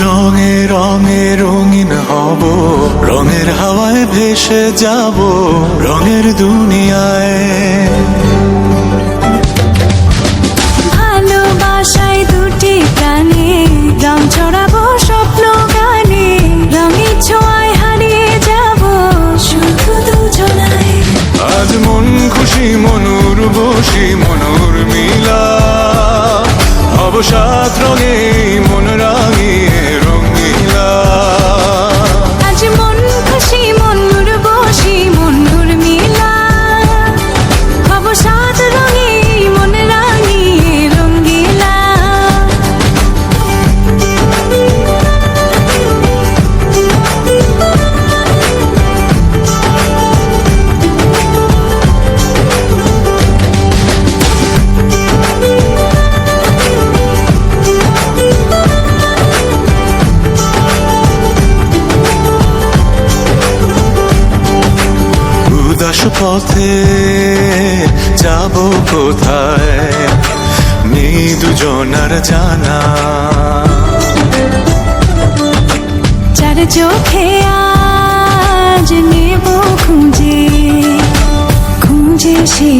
রঙে রঙে রঙিন হব, রঙের হাওয়ায় ভেসে যাব রঙের দুনিয়ায়। ভালোবাসায় দুটি প্রাণে রং ছড়াবো স্বপ্ন গানে, রঙের ছোঁয়ায় হারিয়ে যাব শুধু দুজনায়। আজ মন খুশি মনুর বসি মনুর মিলা, হব সাত রঙে মন রাঙিয়ে রঙিলা। আজ মন খুশি মনুর বসি মনুর মিলা, হব সাত রঙে মন রাঙিয়ে রঙ্গিলা। উদাস পথে যাব কোথায় নেই দুজনার জানা, চার চোখে আজ নেব খুঁজে খুঁজে সে